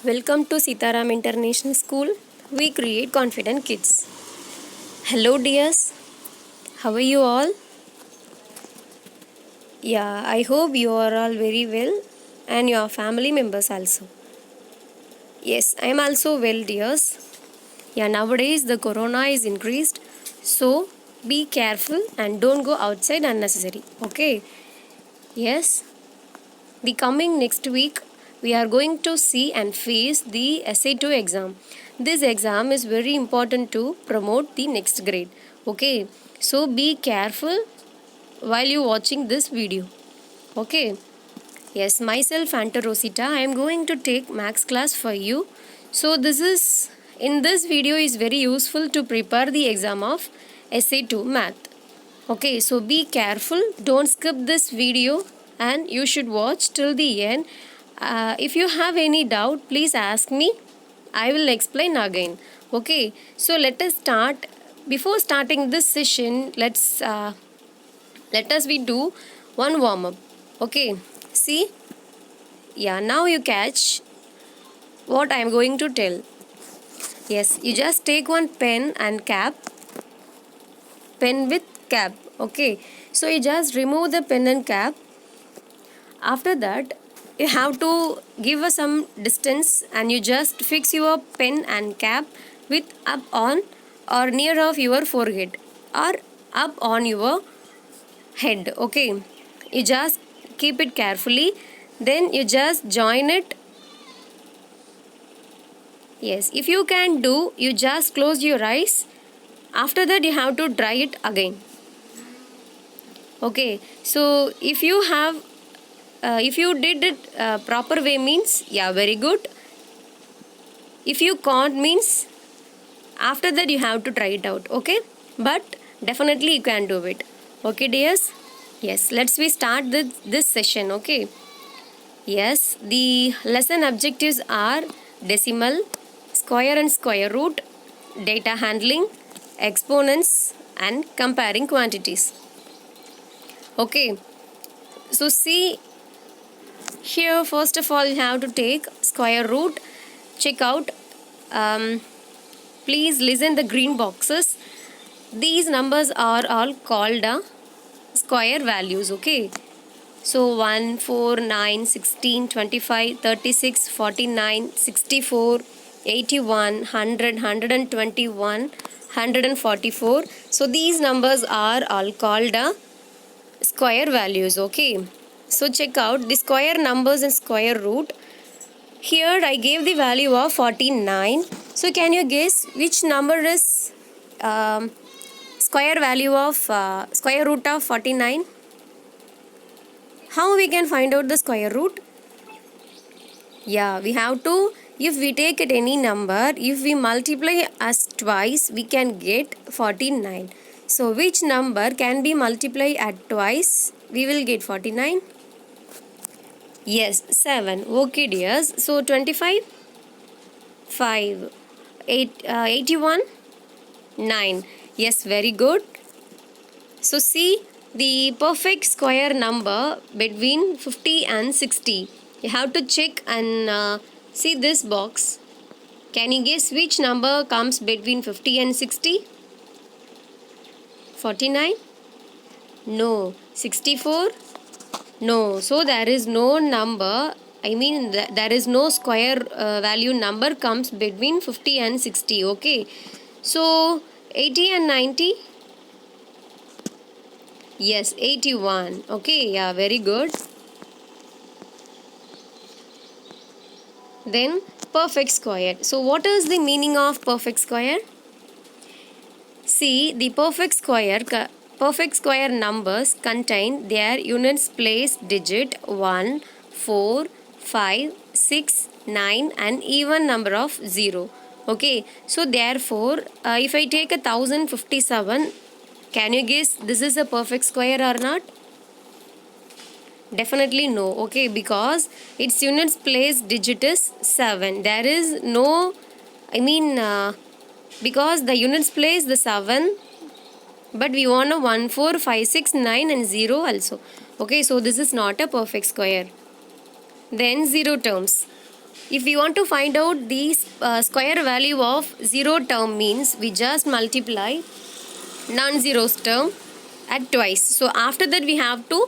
Welcome to Sitaram International School. We create confident kids. Hello, dears. How are you all? Yeah, I hope you are all very well and your family members also. Yes, I am also well, dears. Yeah, nowadays the corona is increased, so be careful and don't go outside unnecessary. Okay? Yes, the coming next week, we are going to see and face the SA2 exam. This exam is very important to promote the next grade. Okay, so be careful while you watching this video. Okay, yes, myself Anta Rosita, I am going to take max class for you. So this video is very useful to prepare the exam of SA2 math. Okay, so be careful, don't skip this video and you should watch till the end. If you have any doubt, please ask me. I will explain again. Okay, so let us start. Before starting this session, let us we do one warm up. Okay, see, yeah, now you catch what I am going to tell. Yes, you just take one pen and cap, pen with cap. Okay, so you just remove the pen and cap. After that, you have to give us some distance and you just fix your pen and cap with up on or near of your forehead or up on your head. Okay, you just keep it carefully, then you just join it. Yes, if you can do, you just close your eyes. After that, you have to dry it again. Okay, so if you did it proper way means, yeah, very good. If you can't means, after that you have to try it out. Okay, but definitely you can do it. Okay, dears. Yes, let's we start this session. Okay, yes, the lesson objectives are decimal, square and square root, data handling, exponents and comparing quantities. Okay, so see here, first of all, you have to take square root. Check out. Please listen the green boxes. These numbers are all called square values. Okay. So 1, 4, 9, 16, 25, 36, 49, 64, 81, 100, 121, 144. So these numbers are all called square values. Okay. So check out the square numbers and square root. Here I gave the value of 49. So can you guess which number is square value of square root of 49? How we can find out the square root? Yeah, we have to, if we take it any number, if we multiply as twice, we can get 49. So which number can be multiplied at twice? We will get 49. Yes, 7. Okay, dears. So 25, 5, 81, 9. Yes, very good. So see the perfect square number between 50 and 60. You have to check and see this box. Can you guess which number comes between 50 and 60? 49? No. 64? No. So there is no number. I mean there is no square value number comes between 50 and 60. Okay. So 80 and 90? Yes, 81. Okay, yeah, very good. Then perfect square. So what is the meaning of perfect square? See, the perfect square numbers contain their units place digit 1, 4, 5, 6, 9 and even number of 0. Okay, so therefore, if I take 1057, can you guess this is a perfect square or not? Definitely no. Okay, because its units place digit is 7. There is no, because the units place the 7, but we want a 1, 4, 5, 6, 9 and 0 also. Okay, so this is not a perfect square. Then 0 terms. If we want to find out the square value of 0 term means we just multiply non-zeros term at twice. So after that we have to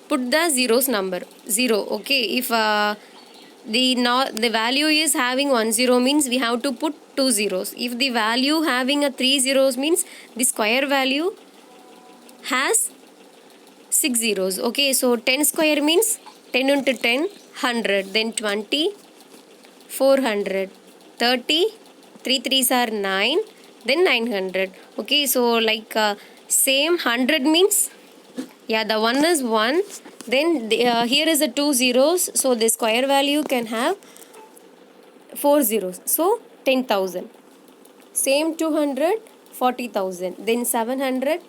put the zeros number 0. Okay, if the value is having 1 0 means we have to put 2 zeros. If the value having a 3 zeros means the square value has 6 zeros. Okay, so 10 square means 10 into 10 100, then 20 400, 30 3 threes are 9, then 900. Okay, so like same 100 means, yeah, the one is 1, then here is the 2 zeros, so the square value can have 4 zeros, so 10,000. Same 200, 40,000, then 700,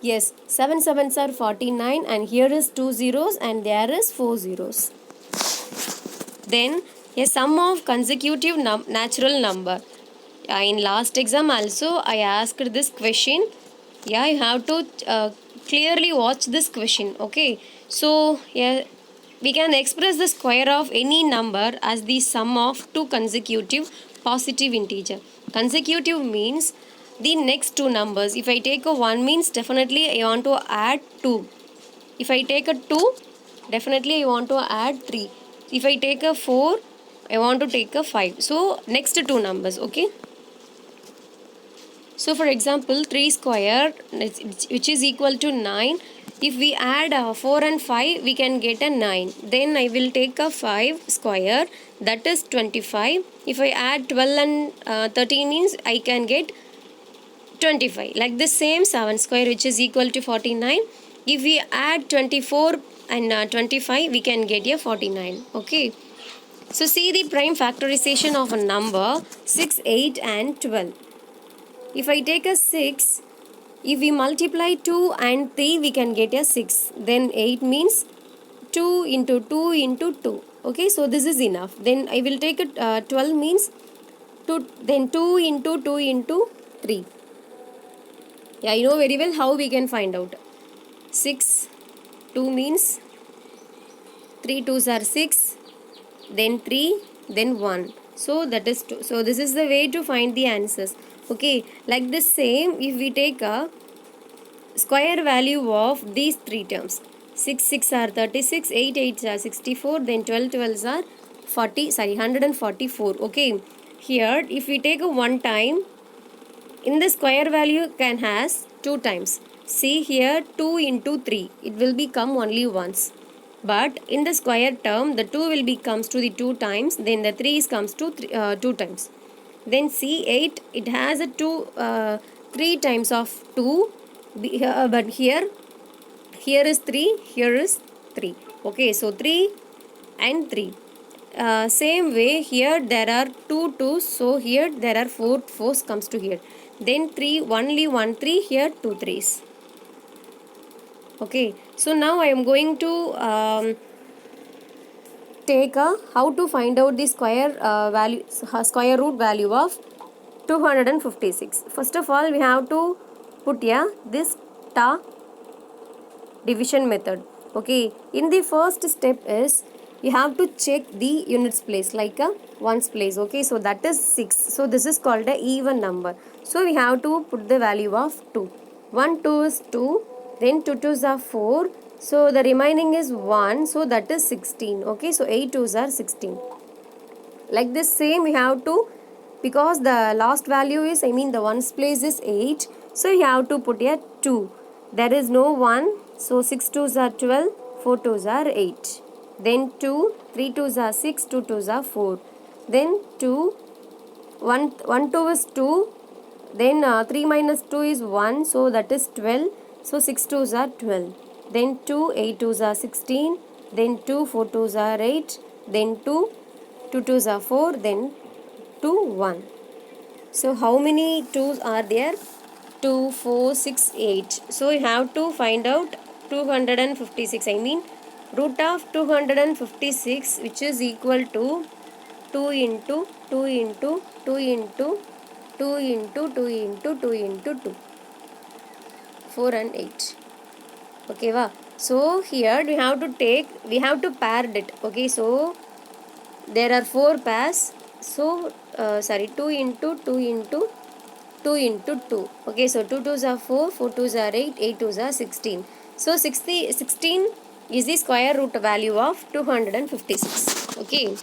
yes, 7 sevens are 49, and here is 2 zeros and there is 4 zeros. Then a sum of consecutive natural number. In last exam also I asked this question. Yeah, you have to clearly watch this question. Okay, so yeah, we can express the square of any number as the sum of two consecutive positive integer. Consecutive means the next two numbers. If I take a 1 means definitely I want to add 2. If I take a 2, definitely I want to add 3. If I take a 4, I want to take a 5. So next two numbers. Okay, so for example 3 square, which is equal to 9. If we add 4 and 5, we can get a 9. Then I will take a 5 square, that is 25. If I add 12 and 13 means I can get 25. Like the same 7 square, which is equal to 49. If we add 24 and 25, we can get a 49. Okay, so see the prime factorization of a number 6, 8 and 12. If I take a 6, if we multiply 2 and 3, we can get a 6. Then 8 means 2 into 2 into 2. Okay, so this is enough. Then I will take a 12 means 2, then 2 into 2 into 3. Yeah, you know very well how we can find out. 6, 2 means 3 2s are 6, then 3, then 1. So that is 2. So this is the way to find the answers. Okay, like the same, if we take a square value of these three terms, 6 6 are 36, 8 8 are 64, then 12 12s are 144. Okay, here if we take a one time, in the square value can has two times. See here 2 into 3, it will become only once. But in the square term, the 2 will be comes to the 2 times, then the 3 comes to 2 times. Then see 8, it has a 3 times of 2, but here is 3, here is 3. Okay, so 3 and 3. Same way here there are 2 2's, so here there are 4 4's comes to here. Then 3, only 1 3, here 2 3's. Okay, so now I am going to take a how to find out the square root value of 256. First of all, we have to put this division method. Okay, in the first step is you have to check the units place, like a ones place. Okay, so that is 6. So this is called a even number. So we have to put the value of 2. 1 2 is 2, then 2 2s are 4. So the remaining is 1, so that is 16. Okay, so 8 2s are 16. Like this same we have to, because the last value is, the ones place is 8, so you have to put a 2. There is no 1, so 6 2s are 12, 4 2s are 8. Then 2, 3 2s are 6, 2 2s are 4. Then 2, 1 2 is 2, then 3 minus 2 is 1, so that is 12, so 6 2s are 12. Then 2, 8 2s are 16, then 2, 4 2s are 8, then 2, 2 2s are 4, then 2, 1. So how many 2s are there? 2, 4, 6, 8. So you have to find out 256. Root of 256, which is equal to 2 into 2 into 2 into 2 into 2 into 2 into 2. 4 and 8. Okay, wow. So here we have to pair it. Okay, so there are 4 pairs. So 2 into 2 into 2 into 2. Okay, so 2 twos are 4, 4 twos are 8, 8 twos are 16. So 16 is the square root value of 256. Okay.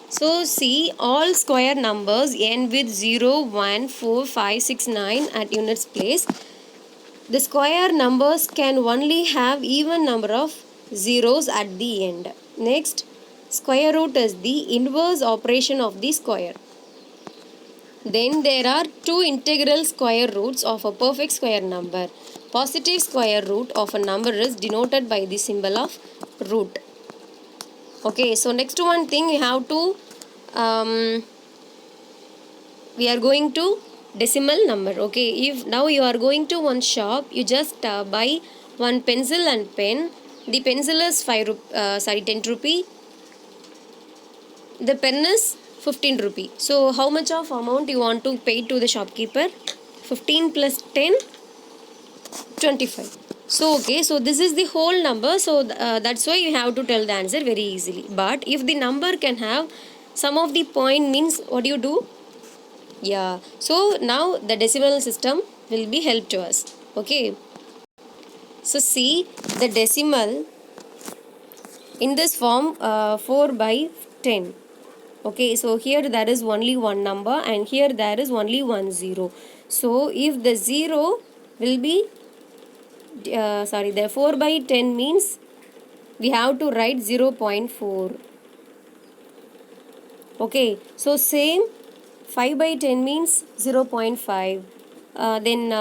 So see all square numbers end with 0, 1, 4, 5, 6, 9 at units place. The square numbers can only have even number of zeros at the end. Next, square root is the inverse operation of the square. Then there are two integral square roots of a perfect square number. Positive square root of a number is denoted by the symbol of root. Okay, so next one thing we are going to decimal number. Okay, if now you are going to one shop, you just buy one pencil and pen. The pencil is 10 rupee. The pen is 15 rupee. So how much of amount you want to pay to the shopkeeper? 15 plus 10, 25. So okay, so this is the whole number. So that's why you have to tell the answer very easily. But if the number can have some of the point, means what do you do? Yeah, so now the decimal system will be help to us. Okay, so see the decimal in this form 4 by 10. Okay, so here there is only one number and here there is only one zero. So if the zero will be the 4 by 10 means we have to write 0.4. Okay, so same 5 by 10 means 0.5. Then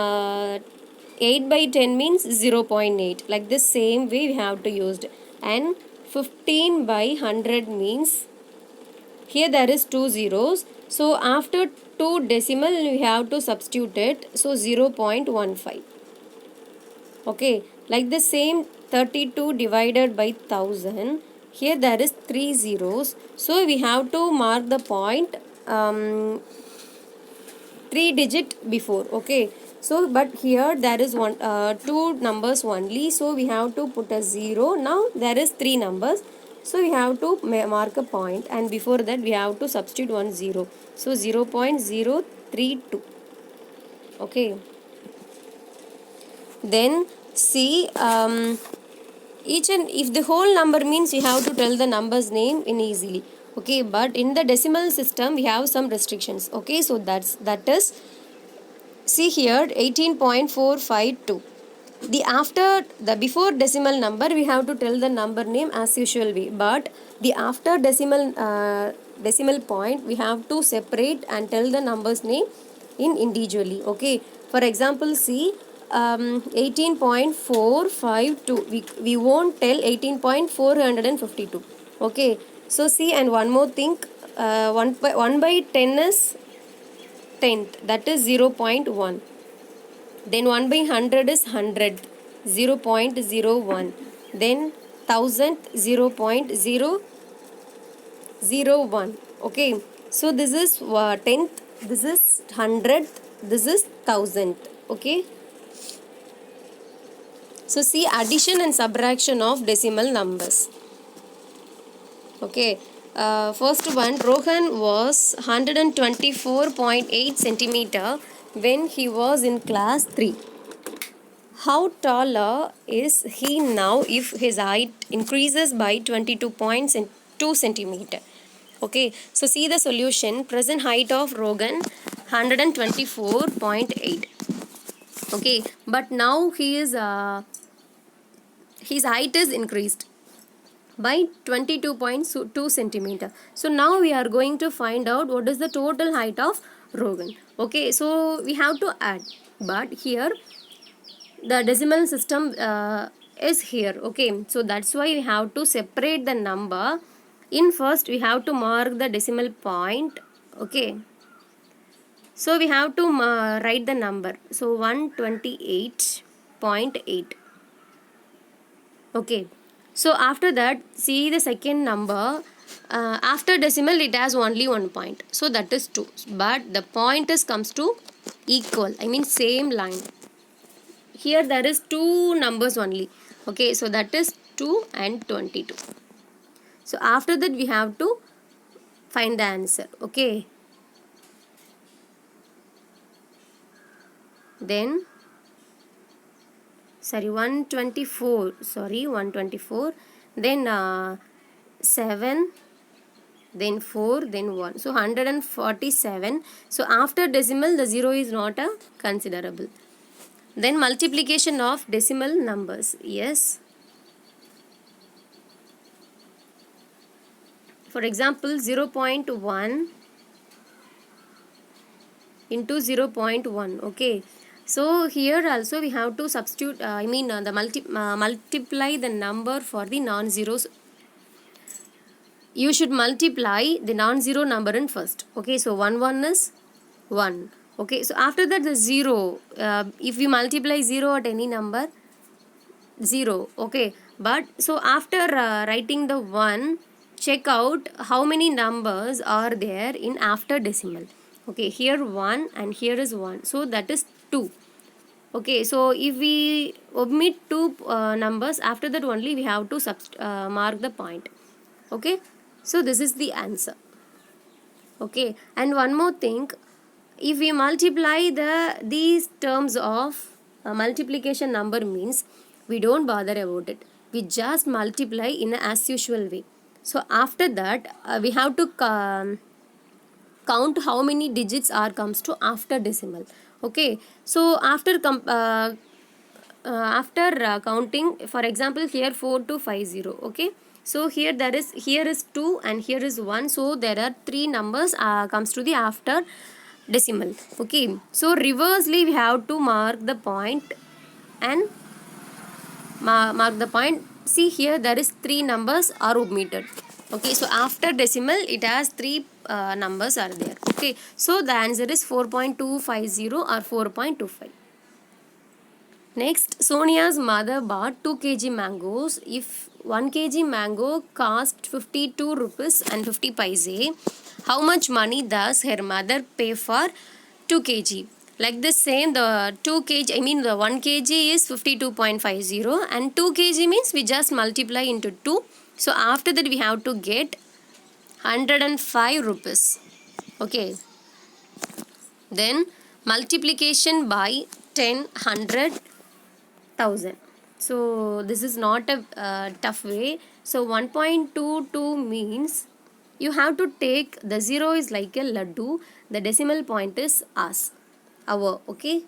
8 by 10 means 0.8. Like this same way we have to use it. And 15 by 100 means here there is two zeros. So after two decimal we have to substitute it. So 0.15. Okay, like the same 32 divided by 1000. Here there is 3 zeros. So we have to mark the point 3 digit before. Okay, so but here there is two numbers only. So we have to put a 0. Now there is 3 numbers. So we have to mark a point and before that we have to substitute 1 0. So 0.032. Okay. Then see each and if the whole number means you have to tell the number's name in easily. Okay, but in the decimal system we have some restrictions. Okay, so that is see here 18.452. The before decimal number we have to tell the number name as usual way, but the after decimal point we have to separate and tell the number's name in individually. Okay, for example see 18.452 we won't tell 18.452. Okay, so see, and one more thing 1 by 10 is 10th, that is 0.1. Then 1 by 100 is 100th, 0.01. Then 1000th, 0.001. Okay, so this is 10th, this is 100th, this is 1000th. Okay, so see addition and subtraction of decimal numbers. Okay, first one, Rohan was 124.8 centimeter when he was in class 3. How taller is he now if his height increases by 22.2 centimeter? Okay, so see the solution. Present height of Rogan 124.8. Okay, but now his height is increased by 22.2 centimeter. So now we are going to find out what is the total height of Rogan. Okay, so we have to add, but here the decimal system is here. Okay, so that's why we have to separate the number. In first we have to mark the decimal point. Okay, so we have to write the number. So 128.8. Okay, so after that see the second number. After decimal it has only 1 point, so that is 2, but the point comes to equal, I mean same line. Here there is 2 numbers only, Okay, so that is 2 and 22. So after that we have to find the answer. Okay, then 124, then 7, then 4, then 1, so 147. So after decimal the 0 is not a considerable. Then multiplication of decimal numbers. Yes, for example 0.1 into 0.1. Okay, so here also we have to substitute multiply the number for the non-zeros. You should multiply the non-zero number in first. Okay, so 1 is 1. Okay, so after that the 0, if we multiply 0 at any number, 0. Okay, but so after writing the 1, check out how many numbers are there in after decimal. Okay, here 1 and here is 1, so that is 2. Okay, so if we omit two numbers, after that only we have to mark the point. Okay, so this is the answer. Okay, and one more thing, if we multiply these terms of multiplication number means we don't bother about it, we just multiply in a as usual way. So after that we have to count how many digits are comes to after decimal. Okay, so after counting, for example here 4250. Okay, so here is 2 and here is 1, so there are 3 numbers comes to the after decimal. Okay, so reversely we have to mark the point and mark the point. See here there is 3 numbers are omitted. Okay, so after decimal it has 3 numbers are there. Okay, so the answer is 4.250 or 4.25. Next, Sonia's mother bought 2 kg mangoes. If 1 kg mango cost 52 rupees and 50 paise, how much money does her mother pay for 2 kg? Like the same, the 2 kg, the 1 kg is 52.50 and 2 kg means we just multiply into 2. So after that we have to get 105 rupees. Okay. Then multiplication by 10, 100, 1000. So this is not a tough way. So 1.22 means you have to take the 0 is like a laddu, the decimal point is us, our. Okay,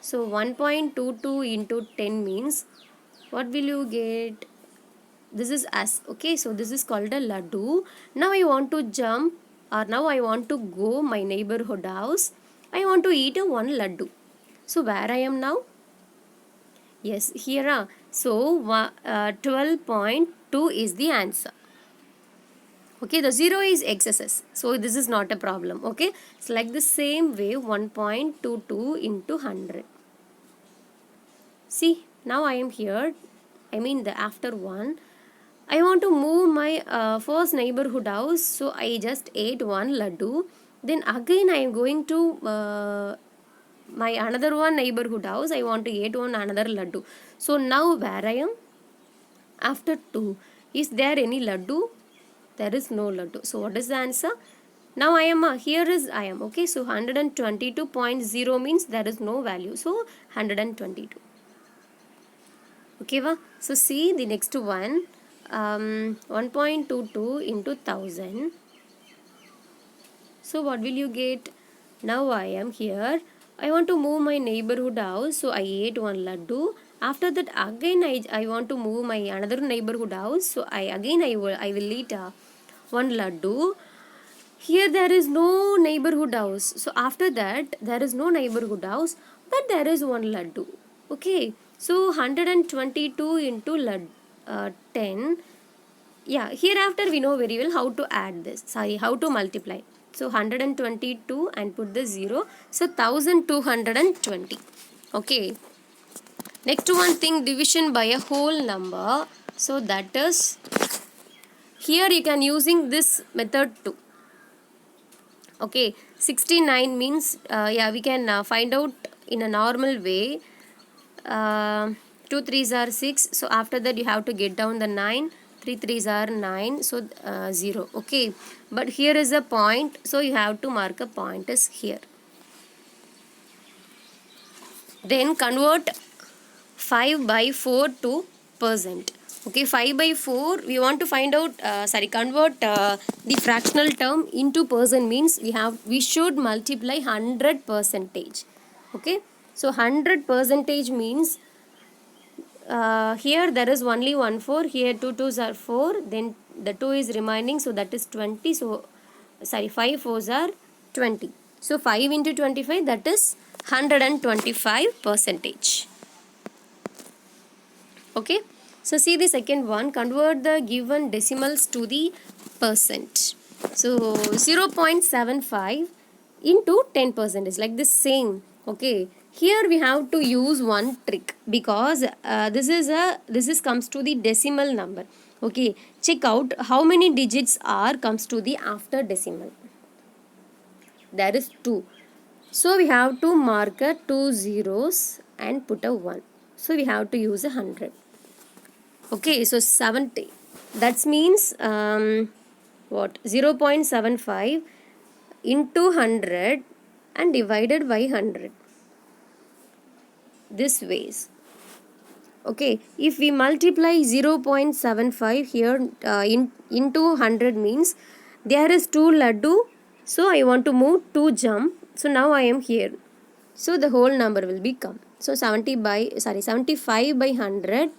so 1.22 into 10 means what will you get? This is us. Okay, so this is called a laddu. Now I want to jump, or now I want to go my neighborhood house. I want to eat a one laddu. So where I am now? Yes, here. So 12.2 is the answer. Okay, the 0 is XSS. So this is not a problem. Okay, so like the same way 1.22 into 100. See, now I am here. The after one. I want to move my first neighborhood house. So I just ate one laddu. Then again I am going to my another one neighborhood house. I want to eat one another laddu. So now where I am? After 2. Is there any laddu? There is no laddu. So what is the answer? Now I am here is I am. Okay, so 122.0 means there is no value. So 122. Okay, va? So see the next one. 1.22 into 1000. So what will you get? Now I am here. I want to move my neighborhood house. So I ate one laddu. After that again I want to move my another neighborhood house. So I will eat one laddu. Here there is no neighborhood house. So after that there is no neighborhood house, but there is one laddu. Okay. So 122 into 10. Yeah, hereafter we know very well how to add this. Sorry, how to multiply. So 122 and put the 0. So 1220. Okay. Next one thing, division by a whole number. So that is, here you can using this method too. Okay, 69 means, we can find out in a normal way. 2 3s are 6, so after that you have to get down the 9. 3 3s are 9, so 0. Okay, but here is a point, so you have to mark a point is here. Then convert 5 by 4 to percent. Okay, 5 by 4 we want to find out convert the fractional term into percent, means we should multiply 100 percentage. Okay, so 100 percentage means here there is only 1 4, here 2 2s are 4, then the 2 is remaining, so that is 20. So 5 4s are 20, so 5 into 25, that is 125 percentage. Okay, so see the second one, convert the given decimals to the percent. So 0.75 into 10% is like the same. Okay, here we have to use one trick, because this comes to the decimal number. Okay, check out how many digits are comes to the after decimal. There is 2, so we have to mark a 2 zeros and put a 1, so we have to use 100. Okay, so 70, that means what, 0.75 into 100 and divided by 100, this ways. Okay, if we multiply 0.75 here into 100, means there is 2 laddu, so I want to move 2 jump, so now I am here, so the whole number will become, so 75 by 100,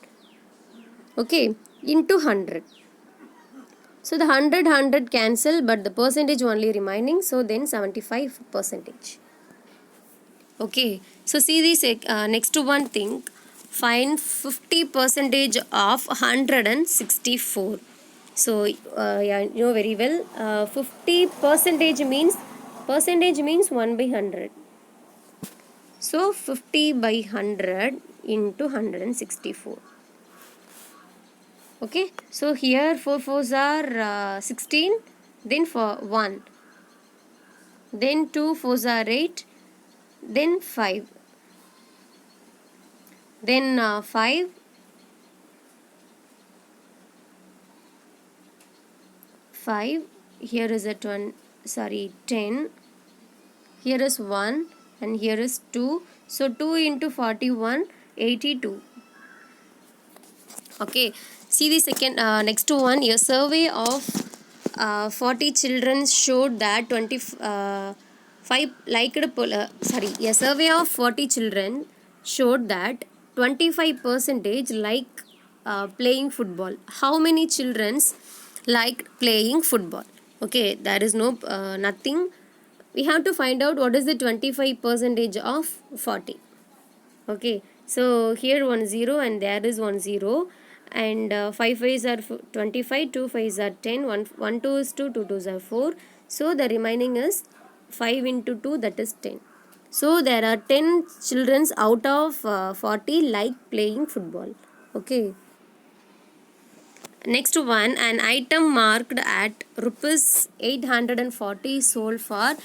okay, into 100. So the 100 cancel, but the percentage only remaining, so then 75 percentage. Okay, so see this next one thing, find 50 percentage of 164. So yeah, you know very well, 50 percentage means 1 by 100. So 50 by 100 into 164. Okay, so here 4 4s are 16, then for 1, then 2 4s are 8, then 5, then 5, 5, here is a 10, here is 1 and here is 2, so 2 into 41, 82. Okay, see the second next one, a survey of 40 children showed that a survey of 40 children showed that 25 percentage like playing football. How many children like playing football? Okay, there is no nothing, we have to find out what is the 25 percentage of 40. Okay, so here 1 0 and there is 1 0, and 5 5s are 25, 2 5s are 10, 1 2 is 2, 2 2s are 4, so the remaining is 5 into 2, that is 10. So there are 10 children out of 40 like playing football. Okay, next one, an item marked at rupees 840 sold for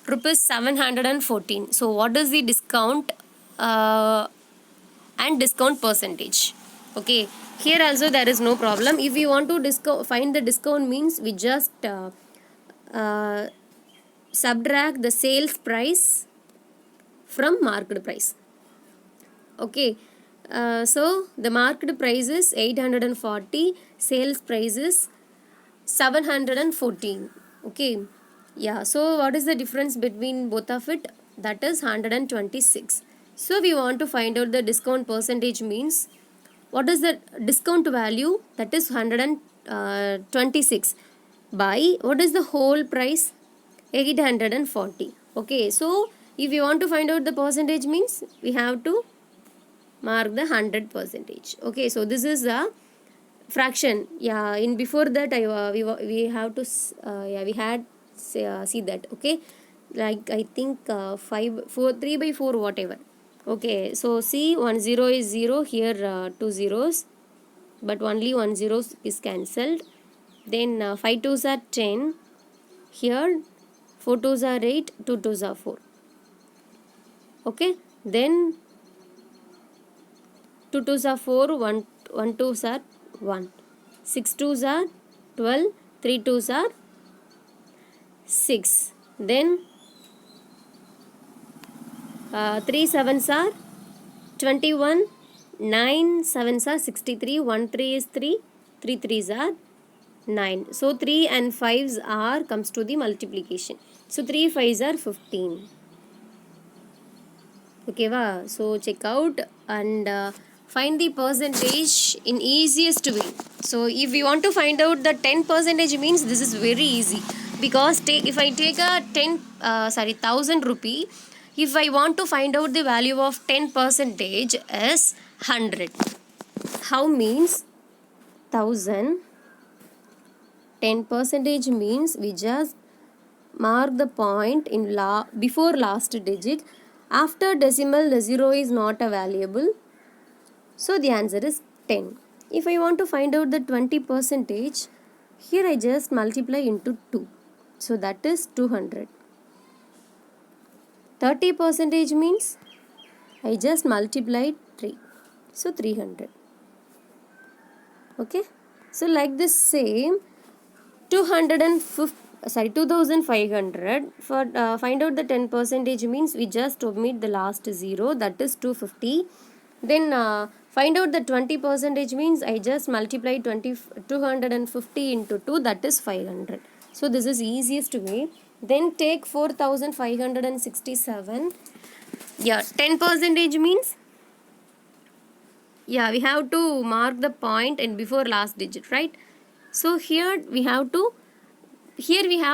rupees 714. So what is the discount and discount percentage? Okay, here also there is no problem. If we want to find the discount, means we just uh, subtract the sales price from marked price. Okay, so the marked price is 840, sales price is 714. Okay, yeah, so what is the difference between both of it? That is 126. So we want to find out the discount percentage, means what is the discount value, that is 126 by what is the whole price, 840. Okay, so if you want to find out the percentage, means we have to mark the 100 percentage. Okay, so this is a fraction. Yeah, in before that we have to we had see that. Okay, like I think 5 4 3 by 4 whatever. Okay, so see 1 0 is 0, here 2 zeros, but only 1 0 is cancelled. Then 5 2s are 10, here 4 2s are 8, 2 2s are 4. Okay, then 2 2s are 4, 1 2s are 1. 6 2s are 12, 3 2s are 6. Then 3 7s are 21, 9 7s are 63, 1 3 is 3, 3 3s are 9. So 3 and 5s are comes to the multiplication. So 3 5s are 15. Okay, so check out and find the percentage in easiest way. So if we want to find out the 10 percentage means this is very easy, because if I take a 1000 rupee, if I want to find out the value of 10 percentage is 100. How means 1000, 10 percentage means we just mark the point in before last digit. After decimal, the 0 is not a variable. So the answer is 10. If I want to find out the 20 percentage, here I just multiply into 2. So that is 200. 30 percentage means I just multiplied 3. So 300. Okay. So like this same 2500 for find out the 10 percentage means we just omit the last 0, that is 250. Then find out the 20 percentage means I just multiply 250 into 2, that is 500. So this is easiest way. Then take 4567. Yeah, 10 percentage means, yeah, we have to mark the point and before last digit, right? So here we have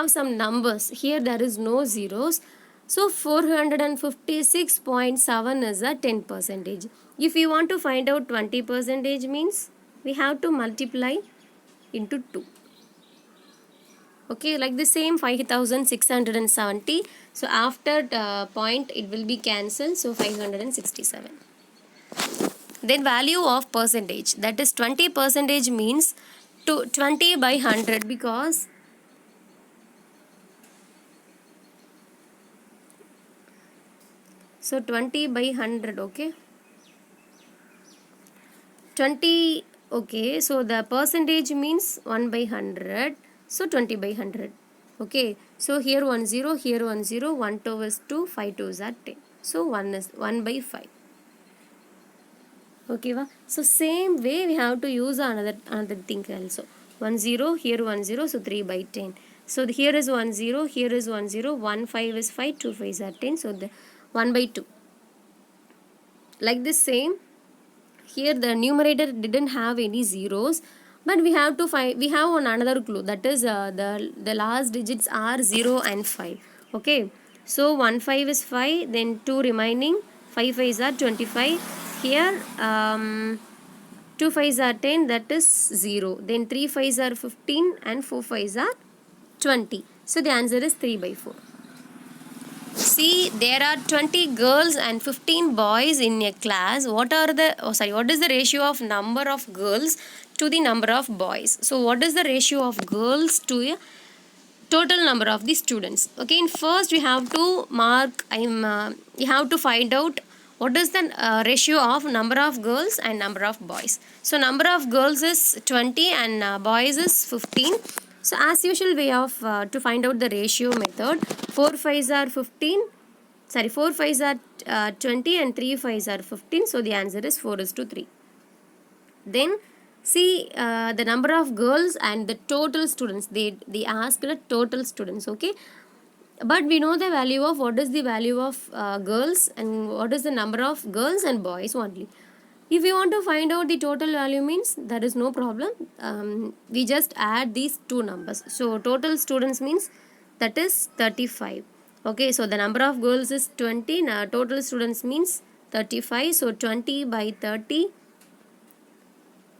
some numbers. Here there is no zeros. So 456.7 is a 10 percentage. If you want to find out 20 percentage means we have to multiply into 2. Okay, like the same 5670. So after point it will be cancelled. So 567. Then value of percentage, that is 20 percentage means 20 by 100, because so 20 by 100. Okay, 20. Okay, so the percentage means 1 by 100, so 20 by 100. Okay, so here 1 0, here 1 0, 1 2 is 2, 5 2s are 10, so 1 is 1 by 5. Okay, so same way we have to use another thing also. 1 0, here 1 0, so 3 by 10. So here is 1 0, here is 1 0, 1 5 is 5, 2 5s are 10, so the 1 by 2. Like this same, here the numerator didn't have any zeros, but we have to find, we have another clue, that is the last digits are 0 and 5. Okay, so 1 5 is 5, then 2 remaining, 5 5s are 25. Here 2 5s are 10, that is 0. Then 3 5s are 15 and 4 5s are 20. So the answer is 3 by 4. See, there are 20 girls and 15 boys in a class. What is the ratio of number of girls to the number of boys? So what is the ratio of girls to a total number of the students? Okay, in first we have to mark, you have to find out what is the ratio of number of girls and number of boys. So number of girls is 20 and boys is 15. So as usual way of to find out the ratio method, 4 5s are 15, 4 5s are 20 and 3 5s are 15. So the answer is 4:3. Then see the number of girls and the total students. They ask the total students. Okay, but we know the value of what is the value of girls and what is the number of girls and boys only. If we want to find out the total value means there is no problem. We just add these two numbers. So total students means that is 35. Okay, so the number of girls is 20. Now total students means 35. So 20 by 30,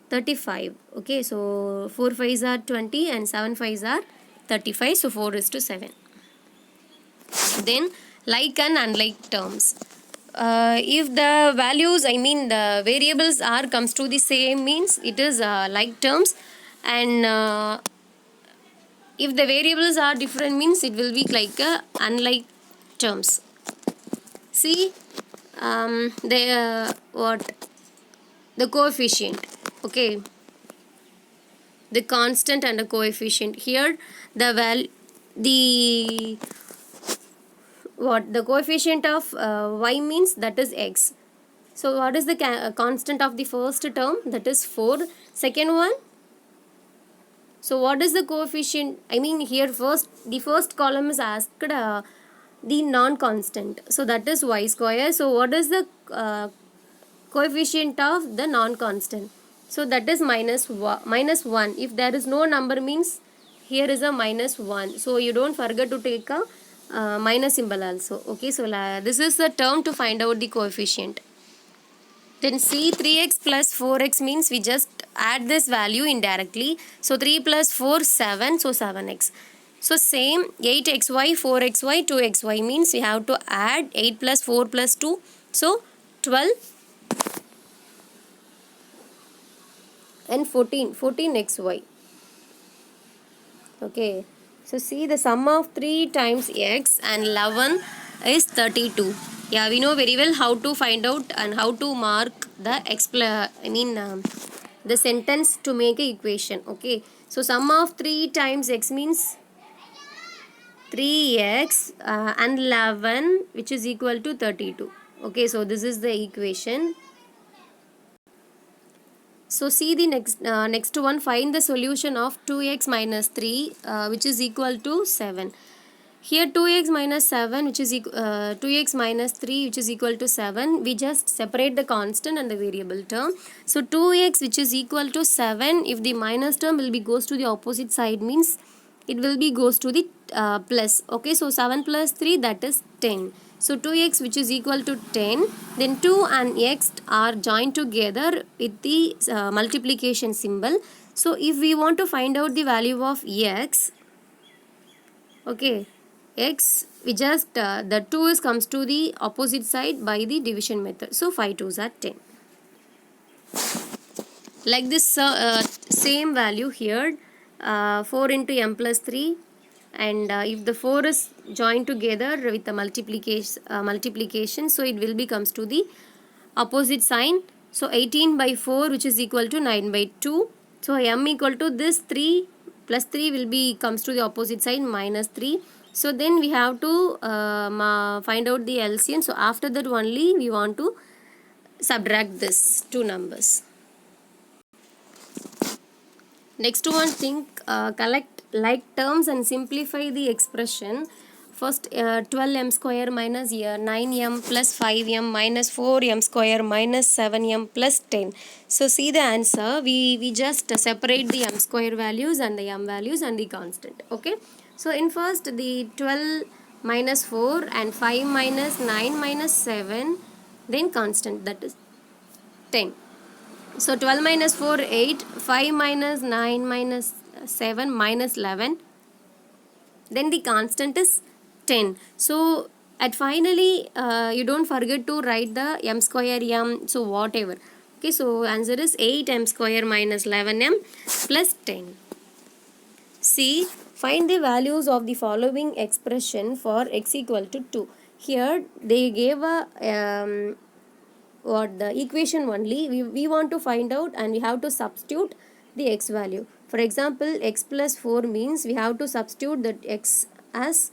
35. Okay, so 4 5s are 20 and 7 5s are 35. So 4:7. Then like and unlike terms. If the values, the variables are comes to the same means it is like terms, and if the variables are different means it will be like unlike terms. See, what the coefficient. Okay, the constant and the coefficient. Here the what the coefficient of y means, that is x. So what is the constant of the first term? That is 4. Second one, so what is the coefficient? I mean here the first column is asked the non-constant. So that is y square. So what is the coefficient of the non-constant? So that is minus 1. If there is no number means here is a minus 1. So you don't forget to take a minus symbol also. Okay, so this is the term to find out the coefficient. Then see 3x plus 4x means we just add this value indirectly. So 3 plus 4, 7. So 7x. So same 8xy, 4xy, 2xy means we have to add 8 plus 4 plus 2. So 12 and 14xy. Okay. So see the sum of 3 times x and 11 is 32. Yeah, we know very well how to find out and how to mark the the sentence to make an equation. Okay. So sum of 3 times x means 3x and 11, which is equal to 32. Okay, so this is the equation. So see the next one. Find the solution of 2x minus 3 which is equal to 7. Here 2x minus 7 which is 2x minus 3 which is equal to 7. We just separate the constant and the variable term. So 2x which is equal to 7, if the minus term will be goes to the opposite side means it will be goes to the plus. Okay, so 7 plus 3, that is 10. So 2x which is equal to 10, then 2 and x are joined together with the multiplication symbol. So if we want to find out the value of x, okay, x we just the 2 is comes to the opposite side by the division method. So 5 2s are 10. Like this same value here, 4 into m plus 3, and if the 4 is joined together with the multiplication, so it will be comes to the opposite sign. So 18 by 4 which is equal to 9 by 2. So m equal to this 3 plus 3 will be comes to the opposite side minus 3. So then we have to find out the LCM. So after that only we want to subtract this two numbers. Next one, think collect like terms and simplify the expression. First 12m square minus 9m plus 5m minus 4m square minus 7m plus 10. So see the answer. We just separate the m square values and the m values and the constant. Okay. So in first the 12 minus 4 and 5 minus 9 minus 7, then constant, that is 10. So 12 minus 4, 8, 5 minus 9 minus 7 minus 11, then the constant is 10. So at finally you don't forget to write the m square m, so whatever. Okay, so answer is 8m square minus 11m plus 10. C. Find the values of the following expression for x equal to 2. Here they gave a the equation only. We want to find out and we have to substitute the x value. For example, x plus 4 means we have to substitute that x as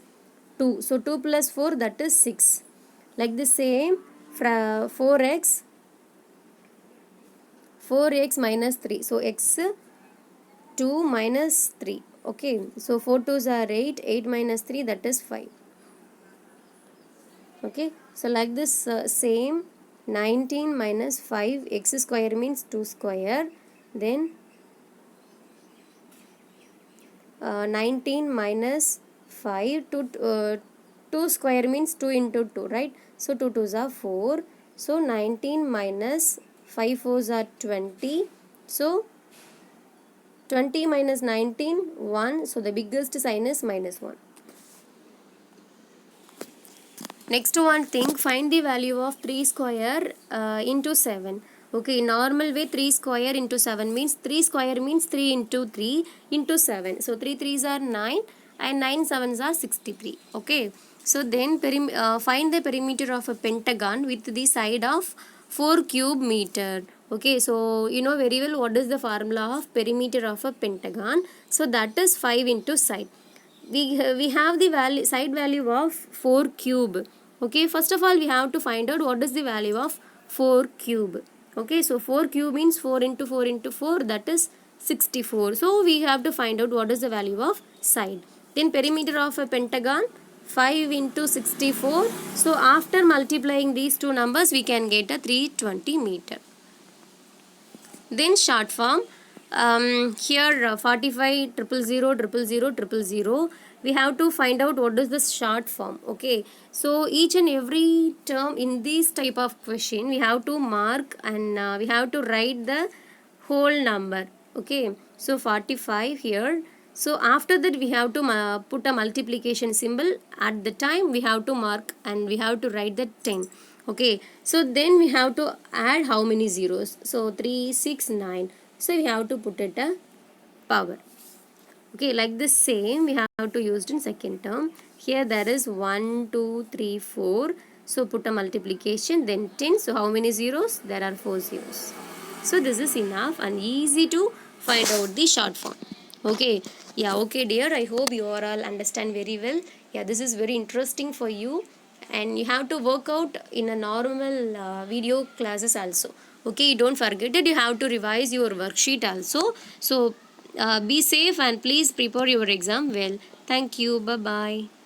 2. So 2 plus 4, that is 6. Like the same 4x minus 3. So x 2 minus 3. Okay, so 4 2s are 8. 8 minus 3, that is 5. Okay, so like this same 19 minus 5, x square means 2 square, then 19 minus 5 to 2 square means 2 into 2, right? So 2 2s are 4. So 19 minus 5 4s are 20. So 20 minus 19, 1. So the biggest sign is minus 1. Next one thing, find the value of 3 square into 7. Okay, normal way 3 square into 7 means 3 square means 3 into 3 into 7. So 3 3s are 9 and 9 7s are 63. Okay, so then find the perimeter of a pentagon with the side of 4 cube meter. Okay, so you know very well what is the formula of perimeter of a pentagon. So that is 5 into side. We have the value side value of 4 cube. Okay, first of all we have to find out what is the value of 4 cube. Okay, so 4 cube means 4 into 4 into 4, that is 64. So we have to find out what is the value of side. Then perimeter of a pentagon, 5 into 64. So after multiplying these two numbers we can get a 320 meter. Then short form, here 45 000 we have to find out what is the short form. Okay, so each and every term in this type of question we have to mark and we have to write the whole number. Okay, so 45 here. So after that we have to put a multiplication symbol. At the time we have to mark and we have to write the 10. Okay, so then we have to add how many zeros? So 3 6 9. So we have to put it a power. Okay, like the same we have to use in second term. Here there is 1 2 3 4. So put a multiplication, then 10. So how many zeros? There are 4 zeros. So this is enough and easy to find out the short form. Okay, yeah, okay dear, I hope you all understand very well. Yeah, this is very interesting for you and you have to work out in a normal video classes also. Okay, don't forget that you have to revise your worksheet also. So be safe and please prepare your exam well. Thank you. Bye bye.